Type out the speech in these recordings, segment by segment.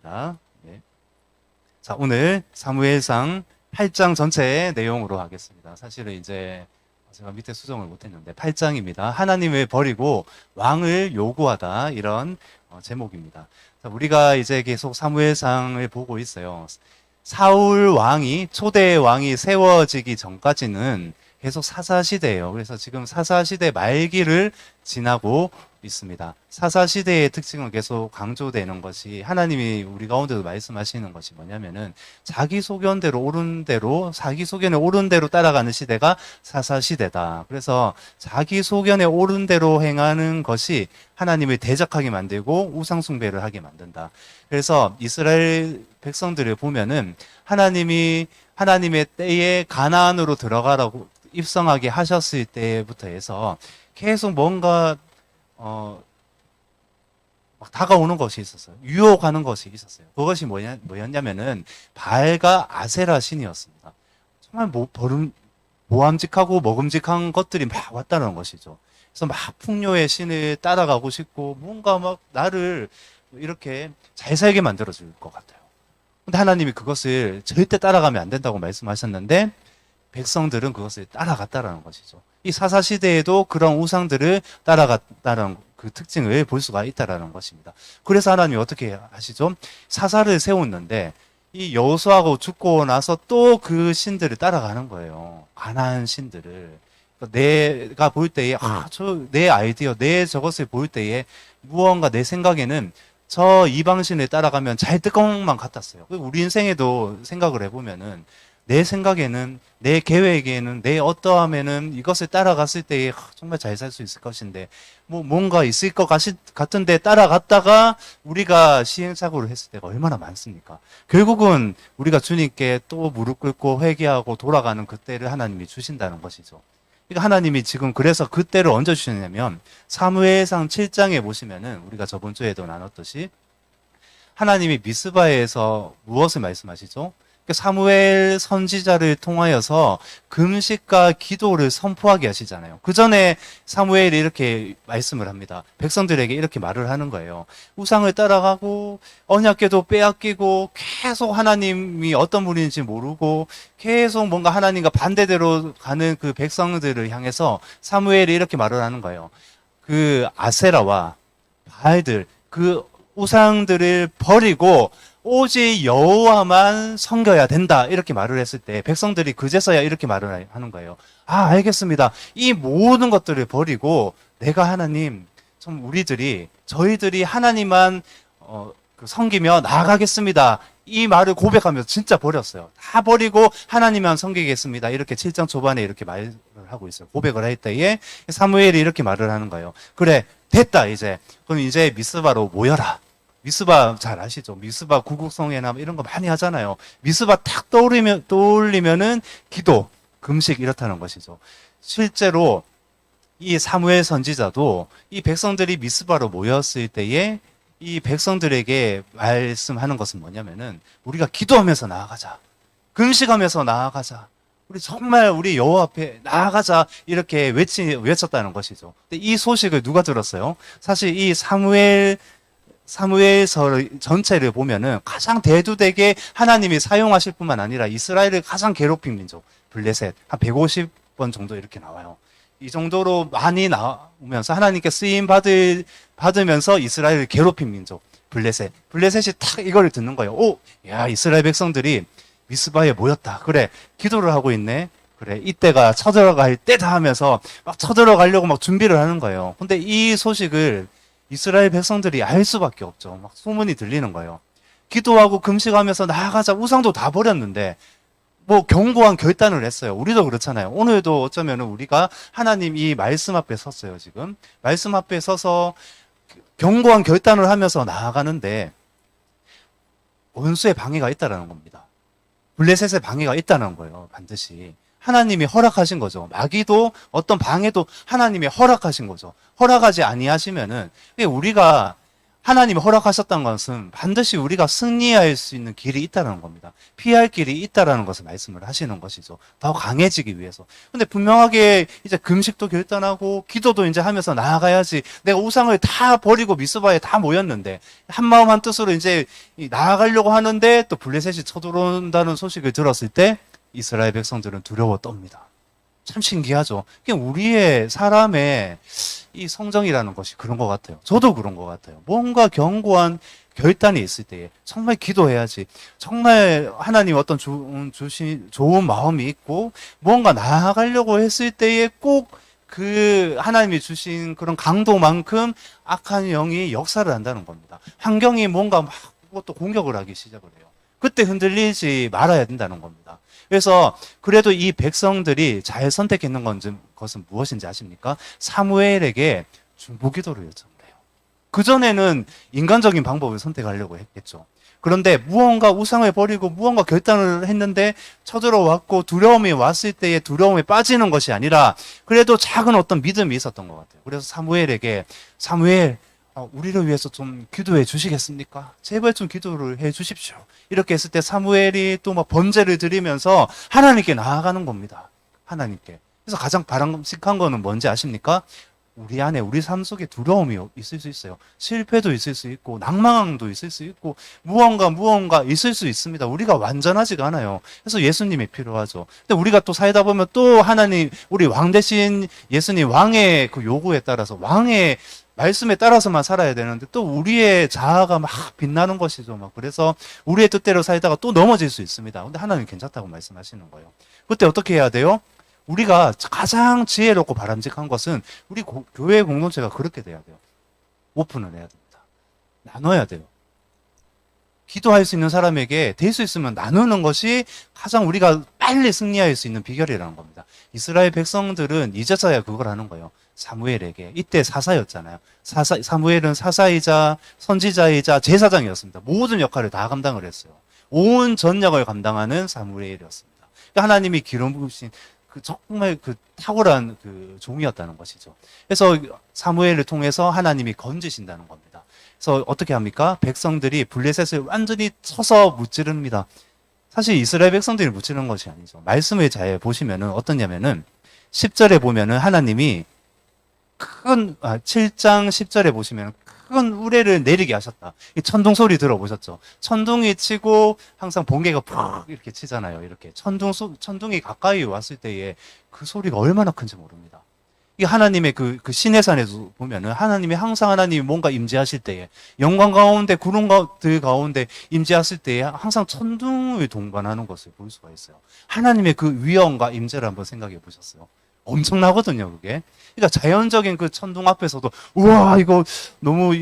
하겠습니다. 네. 자, 오늘 사무엘상 8장 전체의 내용으로 하겠습니다. 사실은 이제 제가 밑에 수정을 못했는데 8장입니다. 하나님을 버리고 왕을 요구하다, 이런 제목입니다. 자, 우리가 이제 계속 사무엘상을 보고 있어요. 사울 왕이, 초대 왕이 세워지기 전까지는 계속 사사시대예요. 그래서 지금 사사시대 말기를 지나고 있습니다. 사사시대의 특징은 계속 강조되는 것이, 하나님이 우리 가운데도 말씀하시는 것이 뭐냐면은 자기 소견대로 옳은 대로, 자기 소견에 옳은 대로 따라가는 시대가 사사시대다. 그래서 자기 소견에 옳은 대로 행하는 것이 하나님을 대적하게 만들고 우상숭배를 하게 만든다. 그래서 이스라엘 백성들을 보면은 하나님이 하나님의 때에 가나안으로 들어가라고 입성하게 하셨을 때부터 해서 계속 뭔가 막 다가오는 것이 있었어요. 유혹하는 것이 있었어요. 그것이 뭐였냐면은 바알과 아세라 신이었습니다. 정말 모함직하고 먹음직한 것들이 막 왔다는 것이죠. 그래서 막 풍요의 신을 따라가고 싶고, 뭔가 막 나를 이렇게 잘 살게 만들어줄 것 같아요. 근데 하나님이 그것을 절대 따라가면 안 된다고 말씀하셨는데, 백성들은 그것을 따라갔다라는 것이죠. 이 사사시대에도 그런 우상들을 따라갔다는 그 특징을 볼 수가 있다라는 것입니다. 그래서 하나님이 어떻게 하시죠? 사사를 세웠는데 이 여호수아가 죽고 나서 또 그 신들을 따라가는 거예요. 가나안 신들을. 내가 볼 때에 내 아이디어, 내 저것을 볼 때에 무언가 내 생각에는 저 이방신을 따라가면 잘 될 것만 같았어요. 우리 인생에도 생각을 해보면은 내 생각에는, 내 계획에는, 내 어떠함에는 이것을 따라갔을 때에 정말 잘 살 수 있을 것인데, 뭔가 있을 것 같은데 따라갔다가 우리가 시행착오를 했을 때가 얼마나 많습니까? 결국은 우리가 주님께 또 무릎 꿇고 회개하고 돌아가는 그때를 하나님이 주신다는 것이죠. 그러니까 하나님이 지금 그래서 그때를 언제 주시냐면, 사무엘상 7장에 보시면은 우리가 저번 주에도 나눴듯이 하나님이 미스바에서 무엇을 말씀하시죠? 사무엘 선지자를 통하여서 금식과 기도를 선포하게 하시잖아요. 그 전에 사무엘이 이렇게 말씀을 합니다. 백성들에게 이렇게 말을 하는 거예요. 우상을 따라가고 언약궤도 빼앗기고 계속 하나님이 어떤 분인지 모르고 계속 뭔가 하나님과 반대대로 가는 그 백성들을 향해서 사무엘이 이렇게 말을 하는 거예요. 그 아세라와 바알들, 그 우상들을 버리고 오직 여호와만 섬겨야 된다, 이렇게 말을 했을 때 백성들이 그제서야 이렇게 말을 하는 거예요. 알겠습니다. 이 모든 것들을 버리고 내가 하나님, 저희들이 하나님만 섬기며 나아가겠습니다. 이 말을 고백하면서 진짜 버렸어요. 다 버리고 하나님만 섬기겠습니다. 이렇게 7장 초반에 이렇게 말을 하고 있어요. 고백을 할 때에 사무엘이 이렇게 말을 하는 거예요. 그래, 됐다 이제. 그럼 이제 미스바로 모여라. 미스바 잘 아시죠? 미스바 구국성회나 이런 거 많이 하잖아요. 미스바 탁 떠올리면은 기도, 금식 이렇다는 것이죠. 실제로 이 사무엘 선지자도 이 백성들이 미스바로 모였을 때에 이 백성들에게 말씀하는 것은 뭐냐면은 우리가 기도하면서 나아가자. 금식하면서 나아가자. 우리 정말 우리 여호와 앞에 나아가자, 이렇게 외쳤다는 것이죠. 근데 이 소식을 누가 들었어요? 사실 이 사무엘서 전체를 보면은 가장 대두되게 하나님이 사용하실 뿐만 아니라 이스라엘을 가장 괴롭힌 민족 블레셋, 한 150번 정도 이렇게 나와요. 이 정도로 많이 나오면서 하나님께 쓰임 받으면서 이스라엘을 괴롭힌 민족 블레셋이 탁 이거를 듣는 거예요. 야, 이스라엘 백성들이 미스바에 모였다. 그래, 기도를 하고 있네. 그래, 이때가 쳐들어갈 때다 하면서 막 쳐들어가려고 막 준비를 하는 거예요. 근데 이 소식을 이스라엘 백성들이 알 수밖에 없죠. 막 소문이 들리는 거예요. 기도하고 금식하면서 나아가자. 우상도 다 버렸는데 견고한 결단을 했어요. 우리도 그렇잖아요. 오늘도 어쩌면 우리가 하나님 이 말씀 앞에 섰어요. 지금 말씀 앞에 서서 견고한 결단을 하면서 나아가는데 원수의 방해가 있다는 겁니다. 블레셋의 방해가 있다는 거예요. 반드시 하나님이 허락하신 거죠. 마귀도 어떤 방해도 하나님이 허락하신 거죠. 허락하지 아니하시면은 우리가 하나님이 허락하셨다는 것은 반드시 우리가 승리할 수 있는 길이 있다는 겁니다. 피할 길이 있다라는 것을 말씀을 하시는 것이죠. 더 강해지기 위해서. 근데 분명하게 이제 금식도 결단하고 기도도 이제 하면서 나아가야지. 내가 우상을 다 버리고 미스바에 다 모였는데 한마음 한뜻으로 이제 나아가려고 하는데 또 블레셋이 쳐들어온다는 소식을 들었을 때 이스라엘 백성들은 두려워 떱니다. 참 신기하죠. 그냥 우리의 사람의 이 성정이라는 것이 그런 것 같아요. 저도 그런 것 같아요. 뭔가 견고한 결단이 있을 때에 정말 기도해야지. 정말 하나님 어떤 좋은 마음이 있고 뭔가 나아가려고 했을 때에 꼭 그 하나님이 주신 그런 강도만큼 악한 영이 역사를 한다는 겁니다. 환경이 뭔가 막 그것도 공격을 하기 시작을 해요. 그때 흔들리지 말아야 된다는 겁니다. 그래서 그래도 이 백성들이 잘 선택했는 것은 무엇인지 아십니까? 사무엘에게 중보기도를 요청해요. 그전에는 인간적인 방법을 선택하려고 했겠죠. 그런데 무언가 우상을 버리고 무언가 결단을 했는데 쳐들어왔고 두려움이 왔을 때의 두려움에 빠지는 것이 아니라 그래도 작은 어떤 믿음이 있었던 것 같아요. 그래서 사무엘에게 사무엘 우리를 위해서 좀 기도해 주시겠습니까? 제발 좀 기도를 해 주십시오. 이렇게 했을 때 사무엘이 또 막 번제를 드리면서 하나님께 나아가는 겁니다. 하나님께. 그래서 가장 바람직한 거는 뭔지 아십니까? 우리 안에 우리 삶 속에 두려움이 있을 수 있어요. 실패도 있을 수 있고 낭망도 있을 수 있고 무언가 있을 수 있습니다. 우리가 완전하지가 않아요. 그래서 예수님이 필요하죠. 근데 우리가 또 살다 보면 또 하나님 우리 왕 대신 예수님 왕의 그 요구에 따라서 왕의 말씀에 따라서만 살아야 되는데 또 우리의 자아가 막 빛나는 것이죠. 막 그래서 우리의 뜻대로 살다가 또 넘어질 수 있습니다. 근데 하나님 괜찮다고 말씀하시는 거예요. 그때 어떻게 해야 돼요? 우리가 가장 지혜롭고 바람직한 것은 우리 교회 공동체가 그렇게 돼야 돼요. 오픈을 해야 됩니다. 나눠야 돼요. 기도할 수 있는 사람에게 될 수 있으면 나누는 것이 가장 우리가 빨리 승리할 수 있는 비결이라는 겁니다. 이스라엘 백성들은 이제서야 그걸 하는 거예요. 사무엘에게. 이때 사사였잖아요. 사무엘은 사사이자 선지자이자 제사장이었습니다. 모든 역할을 다 감당을 했어요. 온 전역을 감당하는 사무엘이었습니다. 그러니까 하나님이 기름 부으신 정말 탁월한 종이었다는 것이죠. 그래서 사무엘을 통해서 하나님이 건지신다는 겁니다. 그래서 어떻게 합니까? 백성들이 블레셋을 완전히 쳐서 무찌릅니다. 사실 이스라엘 백성들이 무찌르는 것이 아니죠. 말씀을 잘 보시면은 어떠냐면은 10절에 보면은 하나님이 7장 10절에 보시면 큰 우레를 내리게 하셨다. 이 천둥 소리 들어보셨죠? 천둥이 치고 항상 번개가 푹 이렇게 치잖아요. 이렇게 천둥이 가까이 왔을 때에 그 소리가 얼마나 큰지 모릅니다. 이 하나님의 그 시내산에도 보면은 하나님이 뭔가 임재하실 때에 영광 가운데 구름들 가운데 임재하실 때에 항상 천둥을 동반하는 것을 볼 수가 있어요. 하나님의 그 위엄과 임재를 한번 생각해 보셨어요? 엄청나거든요, 그게. 그러니까 자연적인 그 천둥 앞에서도 우와 이거 너무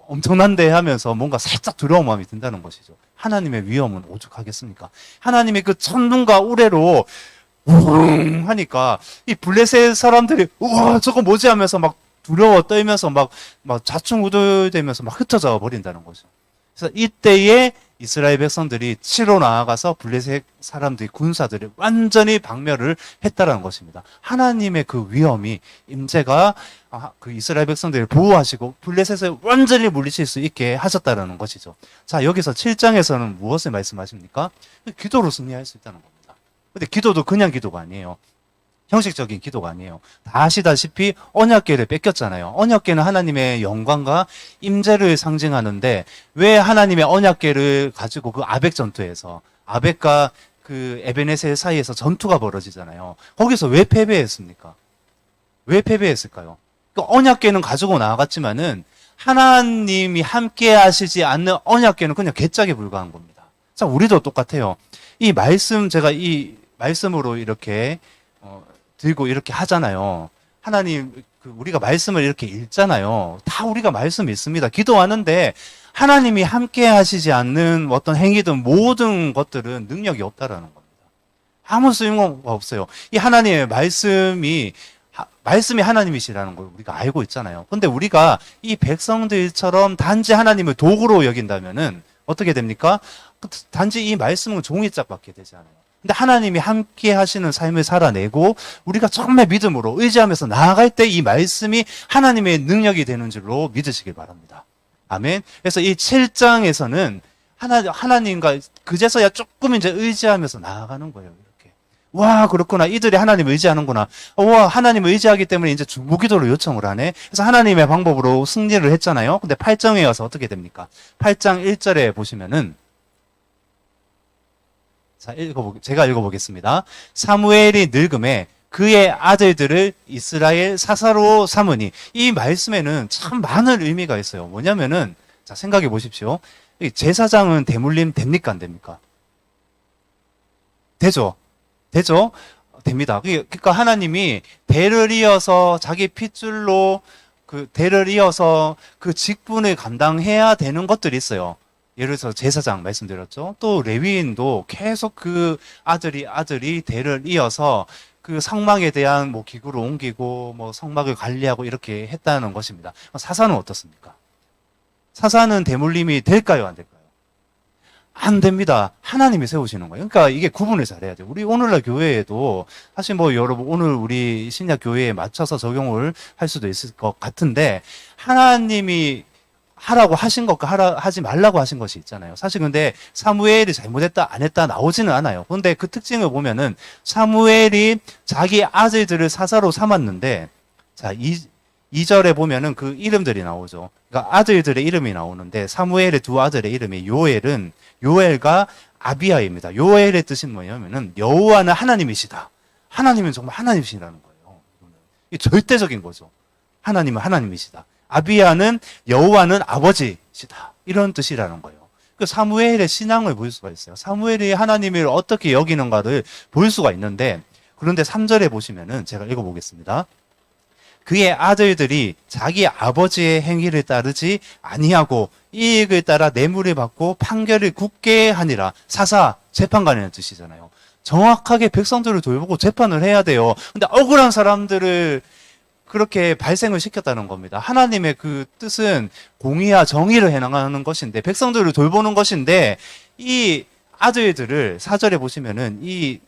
엄청난데 하면서 뭔가 살짝 두려운 마음이 든다는 것이죠. 하나님의 위엄은 오죽하겠습니까? 하나님의 그 천둥과 우레로 우웅 하니까 이 블레셋 사람들이 우와 저거 뭐지 하면서 막 두려워 떨면서 막 좌충우돌대면서 막 흩어져 버린다는 거죠. 그래서 이때에 이스라엘 백성들이 치러 나아가서 블레셋 사람들이 군사들을 완전히 박멸을 했다라는 것입니다. 하나님의 그 위엄이 임재가 그 이스라엘 백성들을 보호하시고 블레셋을 완전히 물리칠 수 있게 하셨다라는 것이죠. 자, 여기서 7장에서는 무엇을 말씀하십니까? 기도로 승리할 수 있다는 겁니다. 근데 기도도 그냥 기도가 아니에요. 형식적인 기도가 아니에요. 다 아시다시피 언약궤를 뺏겼잖아요. 언약궤는 하나님의 영광과 임재를 상징하는데 왜 하나님의 언약궤를 가지고 그 아벡 전투에서 아벡과 그 에베네셀 사이에서 전투가 벌어지잖아요. 거기서 왜 패배했습니까? 왜 패배했을까요? 그 언약궤는 가지고 나아갔지만은 하나님이 함께 하시지 않는 언약궤는 그냥 괴짝에 불과한 겁니다. 자, 우리도 똑같아요. 이 말씀 제가 이 말씀으로 이렇게 들고 이렇게 하잖아요. 하나님, 우리가 말씀을 이렇게 읽잖아요. 다 우리가 말씀 읽습니다. 기도하는데 하나님이 함께 하시지 않는 어떤 행위든 모든 것들은 능력이 없다라는 겁니다. 아무 쓸모가 없어요. 이 하나님의 말씀이 하나님이시라는 걸 우리가 알고 있잖아요. 근데 우리가 이 백성들처럼 단지 하나님을 도구로 여긴다면은 어떻게 됩니까? 단지 이 말씀은 종이짝밖에 되지 않아요. 근데 하나님이 함께 하시는 삶을 살아내고 우리가 정말 믿음으로 의지하면서 나아갈 때 이 말씀이 하나님의 능력이 되는 줄로 믿으시길 바랍니다. 아멘. 그래서 이 7장에서는 하나님과 그제서야 조금 이제 의지하면서 나아가는 거예요. 이렇게. 와, 그렇구나. 이들이 하나님을 의지하는구나. 와, 하나님을 의지하기 때문에 이제 중보기도를 요청을 하네. 그래서 하나님의 방법으로 승리를 했잖아요. 근데 8장에 와서 어떻게 됩니까? 8장 1절에 보시면은, 자, 제가 읽어보겠습니다. 사무엘이 늙음에 그의 아들들을 이스라엘 사사로 삼으니, 이 말씀에는 참 많은 의미가 있어요. 뭐냐면은, 자, 생각해 보십시오. 제사장은 대물림 됩니까? 안 됩니까? 되죠. 되죠. 됩니다. 그러니까 하나님이 대를 이어서 자기 핏줄로 그 대를 이어서 그 직분을 감당해야 되는 것들이 있어요. 예를 들어서 제사장 말씀드렸죠. 또 레위인도 계속 그 아들이 대를 이어서 그 성막에 대한 뭐 기구를 옮기고 뭐 성막을 관리하고 이렇게 했다는 것입니다. 사사는 어떻습니까? 사사는 대물림이 될까요? 안 될까요? 안 됩니다. 하나님이 세우시는 거예요. 그러니까 이게 구분을 잘해야 돼요. 우리 오늘날 교회에도 사실 뭐 여러분 오늘 우리 신약 교회에 맞춰서 적용을 할 수도 있을 것 같은데 하나님이 하라고 하신 것과 하지 말라고 하신 것이 있잖아요. 사실 근데 사무엘이 잘못했다 안 했다 나오지는 않아요. 근데 그 특징을 보면은 사무엘이 자기 아들들을 사사로 삼았는데 자, 2절에 보면은 그 이름들이 나오죠. 그러니까 아들들의 이름이 나오는데 사무엘의 두 아들의 이름이 요엘과 아비야입니다. 요엘의 뜻은 뭐냐면은 여호와는 하나님이시다. 하나님은 정말 하나님이시라는 거예요. 이게 절대적인 거죠. 하나님은 하나님이시다. 아비야는 여호와는 아버지시다. 이런 뜻이라는 거예요. 그 사무엘의 신앙을 볼 수가 있어요. 사무엘이 하나님을 어떻게 여기는가를 볼 수가 있는데 그런데 3절에 보시면은 제가 읽어보겠습니다. 그의 아들들이 자기 아버지의 행위를 따르지 아니하고 이익을 따라 뇌물을 받고 판결을 굳게 하니라. 사사, 재판관이라는 뜻이잖아요. 정확하게 백성들을 돌보고 재판을 해야 돼요. 근데 억울한 사람들을 그렇게 발생을 시켰다는 겁니다. 하나님의 그 뜻은 공의와 정의를 해나가는 것인데 백성들을 돌보는 것인데 이 아들들을 4절에 보시면은 이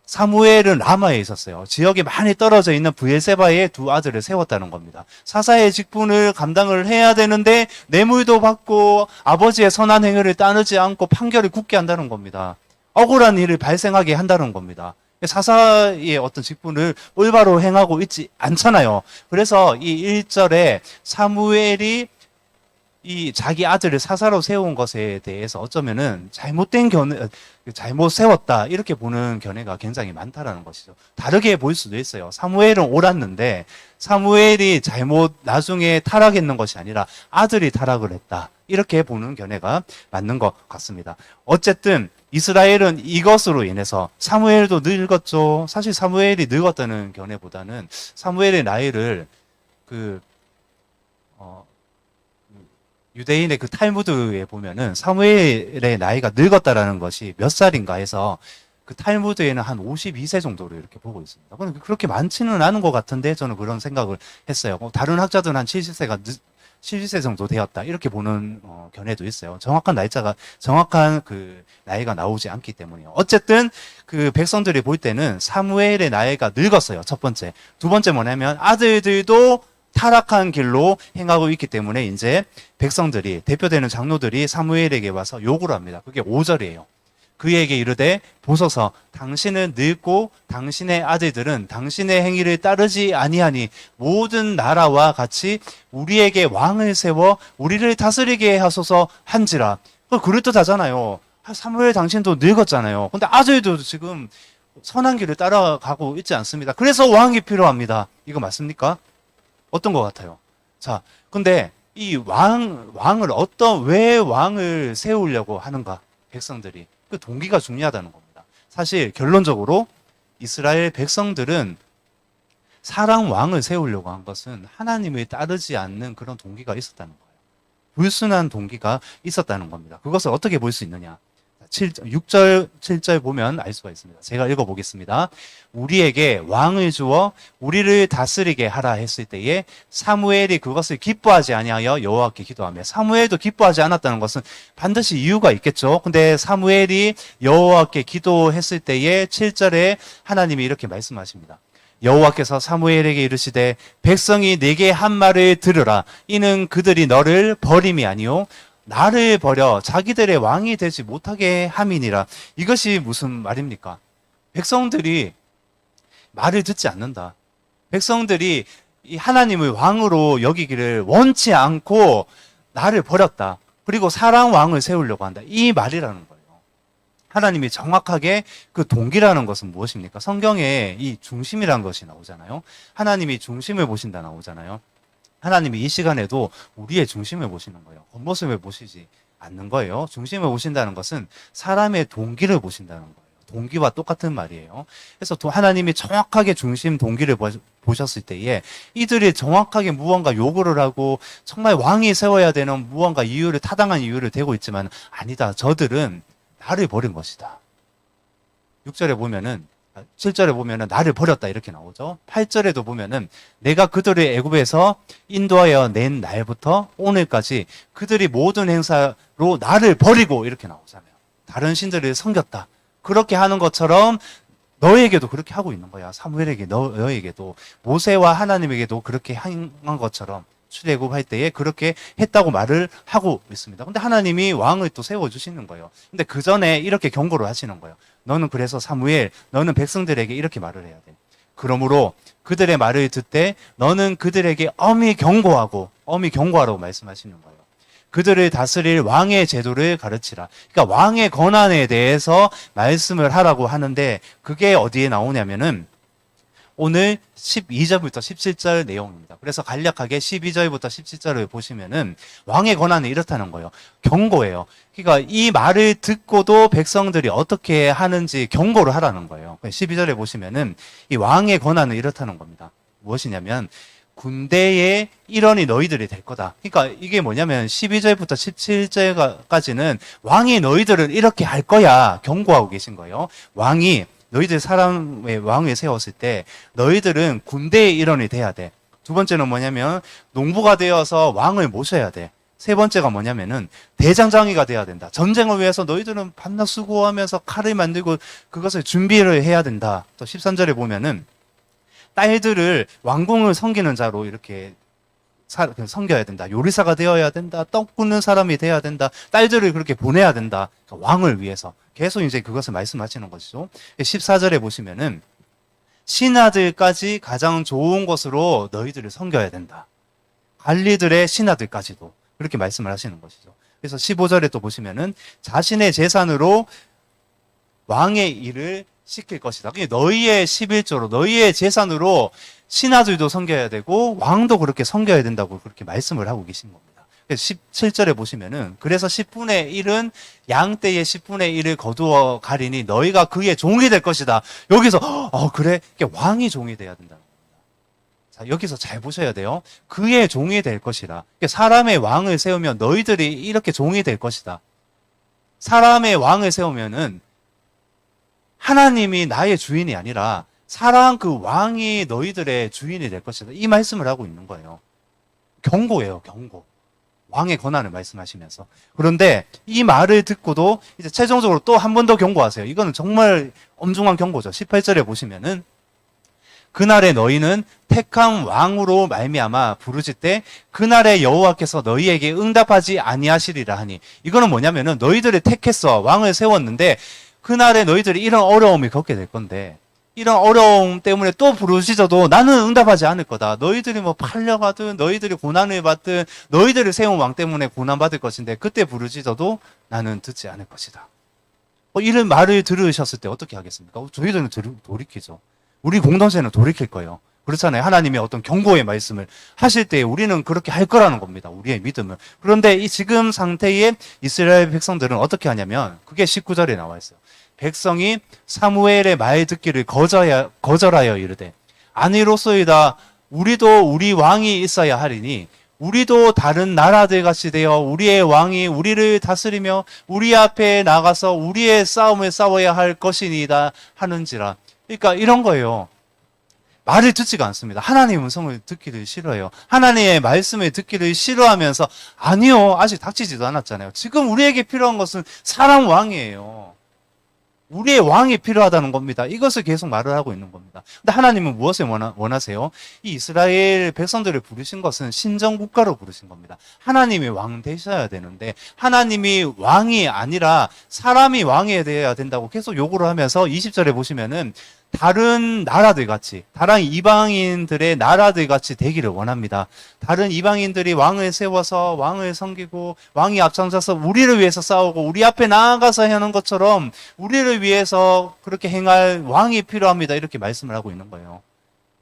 사무엘은 라마에 있었어요. 지역이 많이 떨어져 있는 브엘세바의 두 아들을 세웠다는 겁니다. 사사의 직분을 감당을 해야 되는데 뇌물도 받고 아버지의 선한 행위를 따르지 않고 판결을 굳게 한다는 겁니다. 억울한 일을 발생하게 한다는 겁니다. 사사의 어떤 직분을 올바로 행하고 있지 않잖아요. 그래서 이 1절에 사무엘이 이 자기 아들을 사사로 세운 것에 대해서 어쩌면은 잘못 세웠다 이렇게 보는 견해가 굉장히 많다라는 것이죠. 다르게 볼 수도 있어요. 사무엘은 옳았는데 사무엘이 잘못 나중에 타락했는 것이 아니라 아들이 타락을 했다 이렇게 보는 견해가 맞는 것 같습니다. 어쨌든 이스라엘은 이것으로 인해서 사무엘도 늙었죠. 사실 사무엘이 늙었다는 견해보다는 사무엘의 나이를 유대인의 그 탈무드에 보면은 사무엘의 나이가 늙었다라는 것이 몇 살인가 해서 그 탈무드에는 한 52세 정도로 이렇게 보고 있습니다. 그렇게 많지는 않은 것 같은데 저는 그런 생각을 했어요. 다른 학자들은 한 70세 정도 되었다 이렇게 보는 견해도 있어요. 정확한 그 나이가 나오지 않기 때문이요. 어쨌든 그 백성들이 볼 때는 사무엘의 나이가 늙었어요. 첫 번째. 두 번째 뭐냐면 아들들도 타락한 길로 행하고 있기 때문에 이제 백성들이 대표되는 장로들이 사무엘에게 와서 요구를 합니다. 그게 5절이에요. 그에게 이르되 보소서 당신은 늙고 당신의 아들들은 당신의 행위를 따르지 아니하니 모든 나라와 같이 우리에게 왕을 세워 우리를 다스리게 하소서 한지라. 그럴듯하잖아요. 사무엘 당신도 늙었잖아요. 근데 아들도 지금 선한 길을 따라가고 있지 않습니다. 그래서 왕이 필요합니다. 이거 맞습니까? 어떤 것 같아요? 자, 근데 이 왜 왕을 세우려고 하는가? 백성들이. 그 동기가 중요하다는 겁니다. 사실 결론적으로 이스라엘 백성들은 사람 왕을 세우려고 한 것은 하나님을 따르지 않는 그런 동기가 있었다는 거예요. 불순한 동기가 있었다는 겁니다. 그것을 어떻게 볼 수 있느냐? 6절, 7절 보면 알 수가 있습니다. 제가 읽어보겠습니다. 우리에게 왕을 주어 우리를 다스리게 하라 했을 때에 사무엘이 그것을 기뻐하지 아니하여 여호와께 기도하며 사무엘도 기뻐하지 않았다는 것은 반드시 이유가 있겠죠. 근데 사무엘이 여호와께 기도했을 때에 7절에 하나님이 이렇게 말씀하십니다. 여호와께서 사무엘에게 이르시되 백성이 내게 한 말을 들으라. 이는 그들이 너를 버림이 아니요 나를 버려 자기들의 왕이 되지 못하게 함이니라. 이것이 무슨 말입니까? 백성들이 말을 듣지 않는다. 백성들이 이 하나님을 왕으로 여기기를 원치 않고 나를 버렸다. 그리고 사랑 왕을 세우려고 한다. 이 말이라는 거예요. 하나님이 정확하게 그 동기라는 것은 무엇입니까? 성경에 이 중심이라는 것이 나오잖아요. 하나님이 중심을 보신다 나오잖아요. 하나님이 이 시간에도 우리의 중심을 보시는 거예요. 겉모습을 보시지 않는 거예요. 중심을 보신다는 것은 사람의 동기를 보신다는 거예요. 동기와 똑같은 말이에요. 그래서 하나님이 정확하게 중심 동기를 보셨을 때에 이들이 정확하게 무언가 요구를 하고 정말 왕이 세워야 되는 무언가 이유를 타당한 이유를 대고 있지만 아니다. 저들은 나를 버린 것이다. 6절에 보면은 7절에 보면은 나를 버렸다 이렇게 나오죠. 8절에도 보면은 내가 그들을 애굽에서 인도하여 낸 날부터 오늘까지 그들이 모든 행사로 나를 버리고 이렇게 나오잖아요. 다른 신들을 섬겼다. 그렇게 하는 것처럼 너에게도 그렇게 하고 있는 거야. 사무엘에게 너에게도 모세와 하나님에게도 그렇게 한 것처럼 출애굽할 때에 그렇게 했다고 말을 하고 있습니다. 근데 하나님이 왕을 또 세워주시는 거예요. 근데 그 전에 이렇게 경고를 하시는 거예요. 너는 그래서 사무엘, 너는 백성들에게 이렇게 말을 해야 돼. 그러므로 그들의 말을 듣되 너는 그들에게 엄히 경고하라고 말씀하시는 거예요. 그들을 다스릴 왕의 제도를 가르치라. 그러니까 왕의 권한에 대해서 말씀을 하라고 하는데 그게 어디에 나오냐면은 오늘 12절부터 17절 내용입니다. 그래서 간략하게 12절부터 17절을 보시면은 왕의 권한은 이렇다는 거예요. 경고예요. 그러니까 이 말을 듣고도 백성들이 어떻게 하는지 경고를 하라는 거예요. 12절에 보시면은 이 왕의 권한은 이렇다는 겁니다. 무엇이냐면 군대의 일원이 너희들이 될 거다. 그러니까 이게 뭐냐면 12절부터 17절까지는 왕이 너희들을 이렇게 할 거야 경고하고 계신 거예요. 왕이 너희들 사람의 왕을 세웠을 때 너희들은 군대의 일원이 돼야 돼. 두 번째는 뭐냐면 농부가 되어서 왕을 모셔야 돼. 세 번째가 뭐냐면은 대장장이가 돼야 된다. 전쟁을 위해서 너희들은 밤낮 수고하면서 칼을 만들고 그것을 준비를 해야 된다. 또 13절에 보면은 딸들을 왕궁을 섬기는 자로 이렇게 섬겨야 된다. 요리사가 되어야 된다. 떡 굽는 사람이 되어야 된다. 딸들을 그렇게 보내야 된다. 그러니까 왕을 위해서. 계속 이제 그것을 말씀하시는 것이죠. 14절에 보시면은 신하들까지 가장 좋은 것으로 너희들을 섬겨야 된다. 관리들의 신하들까지도 그렇게 말씀을 하시는 것이죠. 그래서 15절에 또 보시면은 자신의 재산으로 왕의 일을 시킬 것이다. 너희의 11조로 너희의 재산으로 신하들도 섬겨야 되고 왕도 그렇게 섬겨야 된다고 그렇게 말씀을 하고 계신 겁니다. 17절에 보시면은 그래서 10분의 1은 양떼의 10분의 1을 거두어 가리니 너희가 그의 종이 될 것이다. 여기서 그래? 왕이 종이 돼야 된다는 겁니다. 자, 여기서 잘 보셔야 돼요. 그의 종이 될 것이라. 사람의 왕을 세우면 너희들이 이렇게 종이 될 것이다. 사람의 왕을 세우면은 하나님이 나의 주인이 아니라 사랑 그 왕이 너희들의 주인이 될 것이다. 이 말씀을 하고 있는 거예요. 경고예요, 경고. 왕의 권한을 말씀하시면서. 그런데 이 말을 듣고도 이제 최종적으로 또 한 번 더 경고하세요. 이거는 정말 엄중한 경고죠. 18절에 보시면은 그날에 너희는 택한 왕으로 말미암아 부르짖되 그날에 여호와께서 너희에게 응답하지 아니하시리라 하니 이거는 뭐냐면은 너희들을 택했어. 왕을 세웠는데 그날에 너희들이 이런 어려움을 겪게 될 건데 이런 어려움 때문에 또 부르짖어도 나는 응답하지 않을 거다. 너희들이 뭐 팔려가든 너희들이 고난을 받든 너희들을 세운 왕 때문에 고난받을 것인데 그때 부르짖어도 나는 듣지 않을 것이다. 이런 말을 들으셨을 때 어떻게 하겠습니까? 저희들은 돌이키죠. 우리 공동체는 돌이킬 거예요. 그렇잖아요. 하나님의 어떤 경고의 말씀을 하실 때 우리는 그렇게 할 거라는 겁니다. 우리의 믿음을. 그런데 이 지금 상태의 이스라엘 백성들은 어떻게 하냐면 그게 19절에 나와 있어요. 백성이 사무엘의 말 듣기를 거절하여 이르되 아니로소이다. 우리도 우리 왕이 있어야 하리니 우리도 다른 나라들 같이 되어 우리의 왕이 우리를 다스리며 우리 앞에 나가서 우리의 싸움을 싸워야 할 것이니이다 하는지라. 그러니까 이런 거예요. 말을 듣지가 않습니다. 하나님의 음성을 듣기를 싫어해요. 하나님의 말씀을 듣기를 싫어하면서 아니요. 아직 닥치지도 않았잖아요. 지금 우리에게 필요한 것은 사람 왕이에요. 우리의 왕이 필요하다는 겁니다. 이것을 계속 말을 하고 있는 겁니다. 근데 하나님은 무엇을 원하세요? 이 이스라엘 백성들을 부르신 것은 신정국가로 부르신 겁니다. 하나님이 왕 되셔야 되는데 하나님이 왕이 아니라 사람이 왕이 되어야 된다고 계속 요구를 하면서 20절에 보시면은 다른 나라들 같이, 다른 이방인들의 나라들 같이 되기를 원합니다. 다른 이방인들이 왕을 세워서 왕을 섬기고 왕이 앞장서서 우리를 위해서 싸우고 우리 앞에 나아가서 하는 것처럼 우리를 위해서 그렇게 행할 왕이 필요합니다. 이렇게 말씀을 하고 있는 거예요.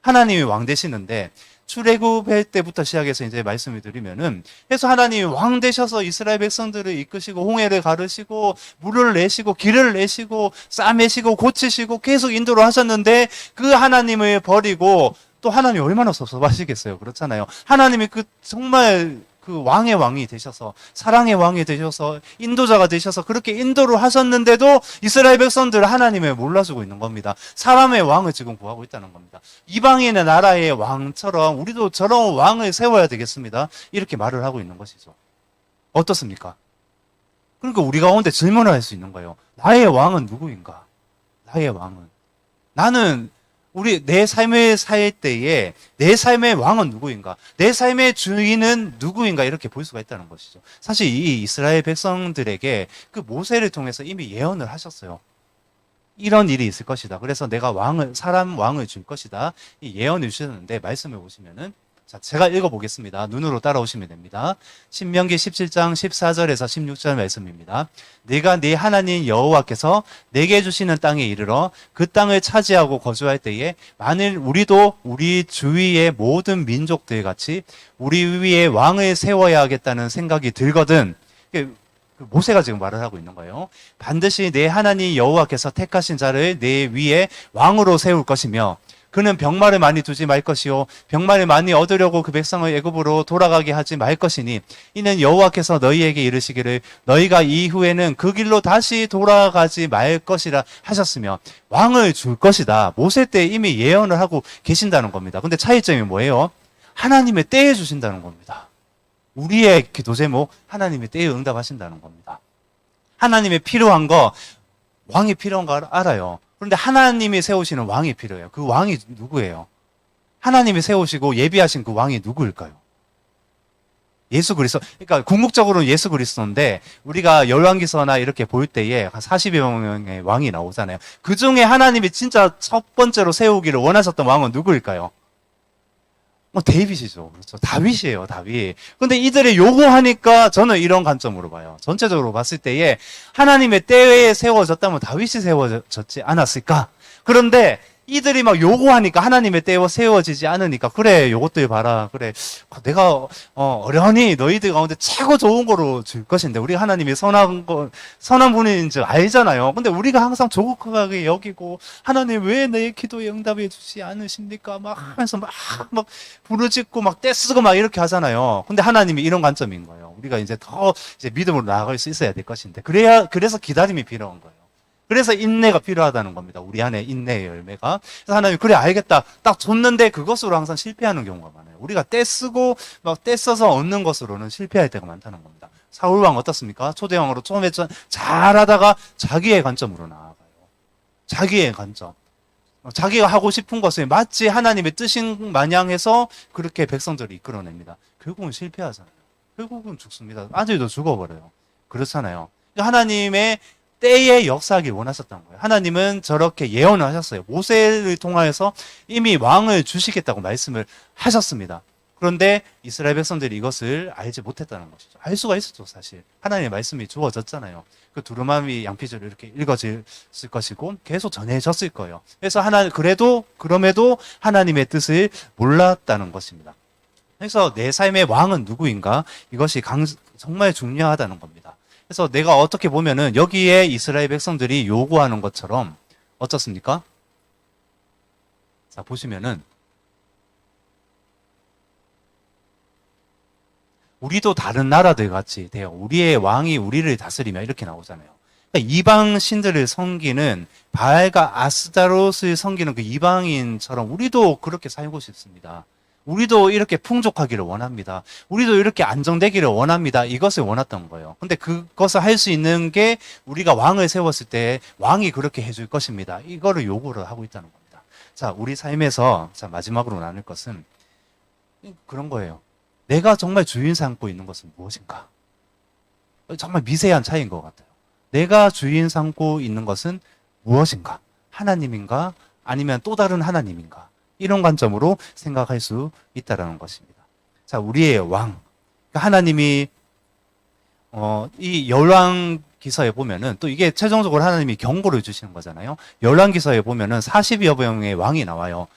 하나님이 왕 되시는데 출애굽할 때부터 시작해서 이제 말씀을 드리면은 그래서 하나님이 왕 되셔서 이스라엘 백성들을 이끄시고 홍해를 가르시고 물을 내시고 길을 내시고 싸매시고 고치시고 계속 인도를 하셨는데 그 하나님을 버리고 또 하나님이 얼마나 섭섭하시겠어요. 그렇잖아요. 하나님이 그 정말 그 왕의 왕이 되셔서 사랑의 왕이 되셔서 인도자가 되셔서 그렇게 인도를 하셨는데도 이스라엘 백성들은 하나님을 몰라주고 있는 겁니다. 사람의 왕을 지금 구하고 있다는 겁니다. 이방인의 나라의 왕처럼 우리도 저런 왕을 세워야 되겠습니다. 이렇게 말을 하고 있는 것이죠. 어떻습니까? 그러니까 우리 가운데 질문을 할 수 있는 거예요. 나의 왕은 누구인가? 나의 왕은 나는 내 삶을 살 때에 내 삶의 왕은 누구인가? 내 삶의 주인은 누구인가? 이렇게 볼 수가 있다는 것이죠. 사실 이 이스라엘 백성들에게 그 모세를 통해서 이미 예언을 하셨어요. 이런 일이 있을 것이다. 그래서 내가 사람 왕을 줄 것이다. 이 예언을 주셨는데 말씀을 보시면은 자, 제가 읽어보겠습니다. 눈으로 따라오시면 됩니다. 신명기 17장 14절에서 16절 말씀입니다. 네가 네 하나님 여호와께서 내게 주시는 땅에 이르러 그 땅을 차지하고 거주할 때에 만일 우리도 우리 주위의 모든 민족들 같이 우리 위에 왕을 세워야 하겠다는 생각이 들거든. 모세가 지금 말을 하고 있는 거예요. 반드시 내 하나님 여호와께서 택하신 자를 내 위에 왕으로 세울 것이며 그는 병마를 많이 두지 말 것이요 병마를 많이 얻으려고 그 백성을 애굽으로 돌아가게 하지 말 것이니 이는 여호와께서 너희에게 이르시기를 너희가 이후에는 그 길로 다시 돌아가지 말 것이라 하셨으며 왕을 줄 것이다. 모세 때 이미 예언을 하고 계신다는 겁니다. 근데 차이점이 뭐예요? 하나님의 때에 주신다는 겁니다. 우리의 기도 제목 하나님의 때에 응답하신다는 겁니다. 하나님의 필요한 거 왕이 필요한 거 알아요. 그런데 하나님이 세우시는 왕이 필요해요. 그 왕이 누구예요? 하나님이 세우시고 예비하신 그 왕이 누구일까요? 예수 그리스도. 그러니까 궁극적으로는 예수 그리스도인데 우리가 열왕기서나 이렇게 볼 때에 한 40여 명의 왕이 나오잖아요. 그 중에 하나님이 진짜 첫 번째로 세우기를 원하셨던 왕은 누구일까요? 데이빗이죠. 그렇죠. 다윗이에요, 다윗. 근데 이들이 요구하니까 저는 이런 관점으로 봐요. 전체적으로 봤을 때에 하나님의 때에 세워졌다면 다윗이 세워졌지 않았을까? 그런데 이들이 막 요구하니까 하나님의 때에 세워지지 않으니까 그래 요것들 봐라 그래 내가 어련히 너희들 가운데 최고 좋은 거로 줄 것인데 우리 하나님이 선한 분인 줄 알잖아요. 근데 우리가 항상 조급하게 여기고 하나님 왜 내 기도에 응답해 주지 않으십니까? 막 하면서 막 부르짖고 막 떼쓰고 막 이렇게 하잖아요. 근데 하나님이 이런 관점인 거예요. 우리가 이제 더 믿음으로 나아갈 수 있어야 될 것인데 그래서 기다림이 필요한 거예요. 그래서 인내가 필요하다는 겁니다. 우리 안에 인내의 열매가. 그래서 하나님 그래 알겠다. 딱 줬는데 그것으로 항상 실패하는 경우가 많아요. 우리가 떼쓰고 막 떼써서 얻는 것으로는 실패할 때가 많다는 겁니다. 사울왕 어떻습니까? 초대왕으로 처음에 잘하다가 자기의 관점으로 나아가요. 자기의 관점. 자기가 하고 싶은 것을 마치 하나님의 뜻인 마냥 해서 그렇게 백성들을 이끌어냅니다. 결국은 실패하잖아요. 결국은 죽습니다. 아들도 죽어버려요. 그렇잖아요. 하나님의 때에 역사하길 원하셨던 거예요. 하나님은 저렇게 예언을 하셨어요. 모세를 통하여서 이미 왕을 주시겠다고 말씀을 하셨습니다. 그런데 이스라엘 백성들이 이것을 알지 못했다는 것이죠. 알 수가 있었죠, 사실. 하나님의 말씀이 주어졌잖아요. 그 두루마리 양피줄을 이렇게 읽어졌을 것이고 계속 전해졌을 거예요. 그래서 그럼에도 하나님의 뜻을 몰랐다는 것입니다. 그래서 내 삶의 왕은 누구인가? 이것이 정말 중요하다는 겁니다. 그래서 내가 어떻게 보면은 여기에 이스라엘 백성들이 요구하는 것처럼 어떻습니까? 자, 보시면은 우리도 다른 나라들 같이 돼요. 우리의 왕이 우리를 다스리며 이렇게 나오잖아요. 그러니까 이방 신들을 섬기는 바알과 아스타롯을 섬기는 그 이방인처럼 우리도 그렇게 살고 싶습니다. 우리도 이렇게 풍족하기를 원합니다. 우리도 이렇게 안정되기를 원합니다. 이것을 원했던 거예요. 근데 그것을 할 수 있는 게 우리가 왕을 세웠을 때 왕이 그렇게 해줄 것입니다. 이거를 요구를 하고 있다는 겁니다. 자, 우리 삶에서 자, 마지막으로 나눌 것은 그런 거예요. 내가 정말 주인 삼고 있는 것은 무엇인가? 정말 미세한 차이인 것 같아요. 내가 주인 삼고 있는 것은 무엇인가? 하나님인가? 아니면 또 다른 하나님인가? 이런 관점으로 생각할 수 있다는 것입니다. 자, 우리의 왕. 그러니까 하나님이, 이 열왕기서에 보면은 또 이게 최종적으로 하나님이 경고를 주시는 거잖아요. 열왕기서에 보면은 40여 명의 왕이 나와요.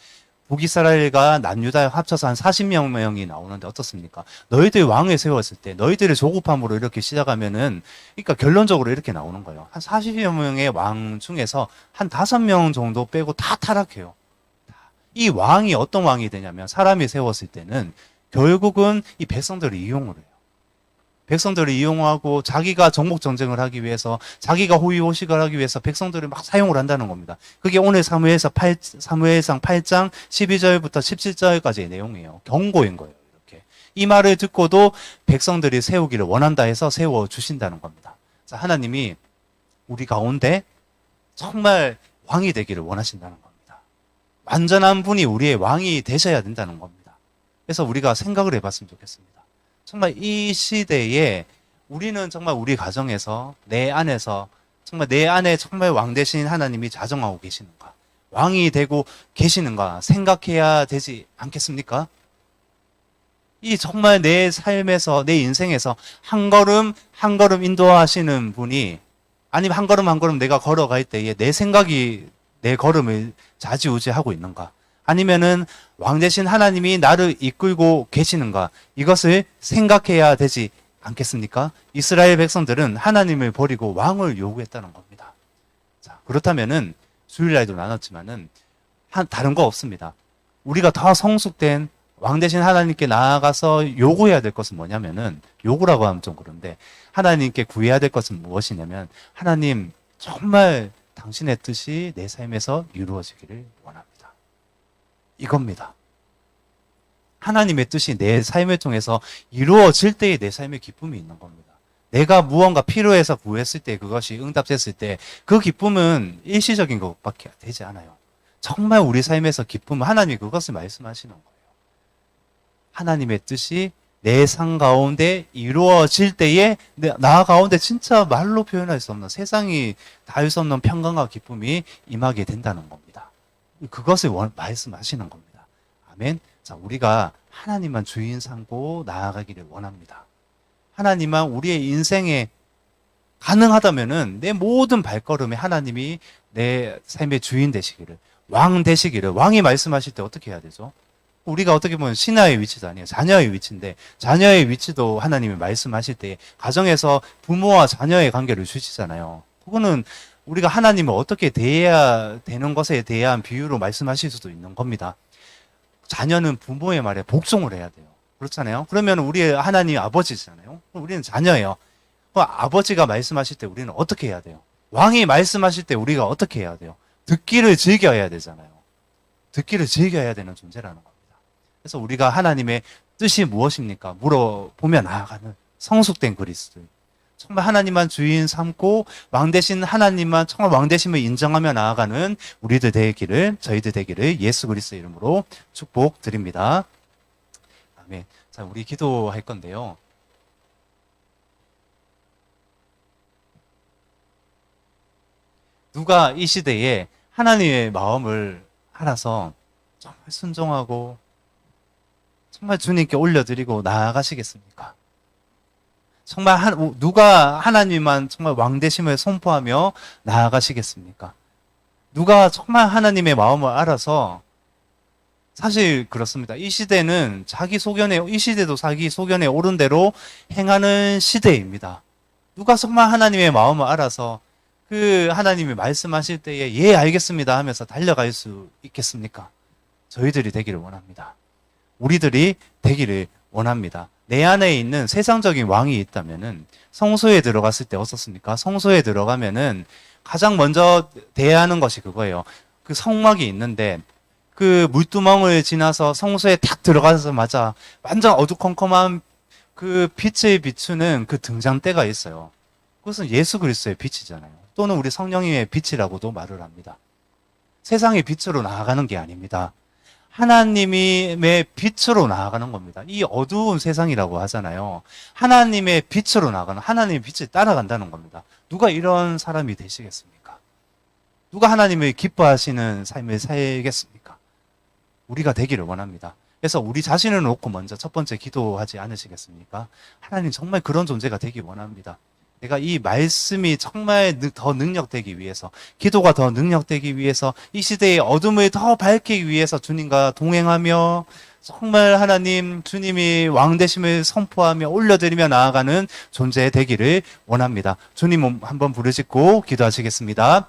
북이스라엘과 남유다 합쳐서 한 40여 명이 나오는데 어떻습니까? 너희들 왕을 세웠을 때 너희들의 조급함으로 이렇게 시작하면은 그러니까 결론적으로 이렇게 나오는 거예요. 한 40여 명의 왕 중에서 한 5명 정도 빼고 다 타락해요. 이 왕이 어떤 왕이 되냐면 사람이 세웠을 때는 결국은 이 백성들을 이용을 해요. 백성들을 이용하고 자기가 정복 전쟁을 하기 위해서 자기가 호의호식을 하기 위해서 백성들을 막 사용을 한다는 겁니다. 그게 오늘 사무엘상 8장 12절부터 17절까지의 내용이에요. 경고인 거예요. 이렇게 이 말을 듣고도 백성들이 세우기를 원한다 해서 세워 주신다는 겁니다. 자, 하나님이 우리 가운데 정말 왕이 되기를 원하신다는 겁니다. 완전한 분이 우리의 왕이 되셔야 된다는 겁니다. 그래서 우리가 생각을 해봤으면 좋겠습니다. 정말 이 시대에 우리는 정말 우리 가정에서 내 안에서 정말 내 안에 정말 왕 되신 하나님이 자정하고 계시는가? 왕이 되고 계시는가? 생각해야 되지 않겠습니까? 이 정말 내 삶에서 내 인생에서 한 걸음 한 걸음 인도하시는 분이 아니면 한 걸음 한 걸음 내가 걸어갈 때에 내 생각이 내 걸음을 좌지우지하고 있는가? 아니면은 왕 대신 하나님이 나를 이끌고 계시는가? 이것을 생각해야 되지 않겠습니까? 이스라엘 백성들은 하나님을 버리고 왕을 요구했다는 겁니다. 자, 그렇다면은 주일날도 나눴지만은 다른 거 없습니다. 우리가 더 성숙된 왕 대신 하나님께 나아가서 요구해야 될 것은 뭐냐면은 요구라고 하면 좀 그런데 하나님께 구해야 될 것은 무엇이냐면 하나님 정말 당신의 뜻이 내 삶에서 이루어지기를 원합니다. 이겁니다. 하나님의 뜻이 내 삶을 통해서 이루어질 때에 내 삶에 기쁨이 있는 겁니다. 내가 무언가 필요해서 구했을 때 그것이 응답됐을 때 그 기쁨은 일시적인 것밖에 되지 않아요. 정말 우리 삶에서 기쁨은 하나님이 그것을 말씀하시는 거예요. 하나님의 뜻이 내 삶 가운데 이루어질 때에 나 가운데 진짜 말로 표현할 수 없는 세상이 닿을 수 없는 평강과 기쁨이 임하게 된다는 겁니다. 그것을 말씀하시는 겁니다. 아멘. 자, 우리가 하나님만 주인 삼고 나아가기를 원합니다. 하나님만 우리의 인생에 가능하다면은 내 모든 발걸음에 하나님이 내 삶의 주인 되시기를, 왕 되시기를, 왕이 말씀하실 때 어떻게 해야 되죠? 우리가 어떻게 보면 신하의 위치도 아니에요. 자녀의 위치인데, 자녀의 위치도 하나님이 말씀하실 때, 가정에서 부모와 자녀의 관계를 주시잖아요. 그거는 우리가 하나님을 어떻게 대해야 되는 것에 대한 비유로 말씀하실 수도 있는 겁니다. 자녀는 부모의 말에 복종을 해야 돼요. 그렇잖아요. 그러면 우리 하나님 아버지잖아요. 우리는 자녀예요. 아버지가 말씀하실 때 우리는 어떻게 해야 돼요? 왕이 말씀하실 때 우리가 어떻게 해야 돼요? 듣기를 즐겨야 되잖아요. 듣기를 즐겨야 되는 존재라는 겁니다. 그래서 우리가 하나님의 뜻이 무엇입니까? 물어보며 나아가는 성숙된 그리스도인. 정말 하나님만 주인 삼고 왕 대신 하나님만 정말 왕 대심을 인정하며 나아가는 우리들 되기를, 저희들 되기를 예수 그리스도의 이름으로 축복드립니다. 아멘. 자, 우리 기도할 건데요. 누가 이 시대에 하나님의 마음을 알아서 정말 순종하고 정말 주님께 올려드리고 나아가시겠습니까? 정말 누가 하나님만 정말 왕되심을 선포하며 나아가시겠습니까? 누가 정말 하나님의 마음을 알아서 사실 그렇습니다. 이 시대는 이 시대도 자기 소견에 옳은 대로 행하는 시대입니다. 누가 정말 하나님의 마음을 알아서 그 하나님이 말씀하실 때에 예 알겠습니다 하면서 달려갈 수 있겠습니까? 저희들이 되기를 원합니다. 우리들이 되기를 원합니다. 내 안에 있는 세상적인 왕이 있다면은 성소에 들어갔을 때 어떻습니까? 성소에 들어가면은 가장 먼저 대해야 하는 것이 그거예요. 그 성막이 있는데 그 물두멍을 지나서 성소에 탁 들어가자마자 완전 어두컴컴한 그 빛을 비추는 그 등장대가 있어요. 그것은 예수 그리스도의 빛이잖아요. 또는 우리 성령님의 빛이라고도 말을 합니다. 세상의 빛으로 나아가는 게 아닙니다. 하나님의 빛으로 나아가는 겁니다. 이 어두운 세상이라고 하잖아요. 하나님의 빛으로 나아가는, 하나님의 빛을 따라간다는 겁니다. 누가 이런 사람이 되시겠습니까? 누가 하나님을 기뻐하시는 삶을 살겠습니까? 우리가 되기를 원합니다. 그래서 우리 자신을 놓고 먼저 첫 번째 기도하지 않으시겠습니까? 하나님 정말 그런 존재가 되기 원합니다. 내가 이 말씀이 정말 더 능력되기 위해서, 기도가 더 능력되기 위해서, 이 시대의 어둠을 더 밝히기 위해서 주님과 동행하며 정말 하나님 주님이 왕 되심을 선포하며 올려드리며 나아가는 존재 되기를 원합니다. 주님 한번 부르짖고 기도하시겠습니다.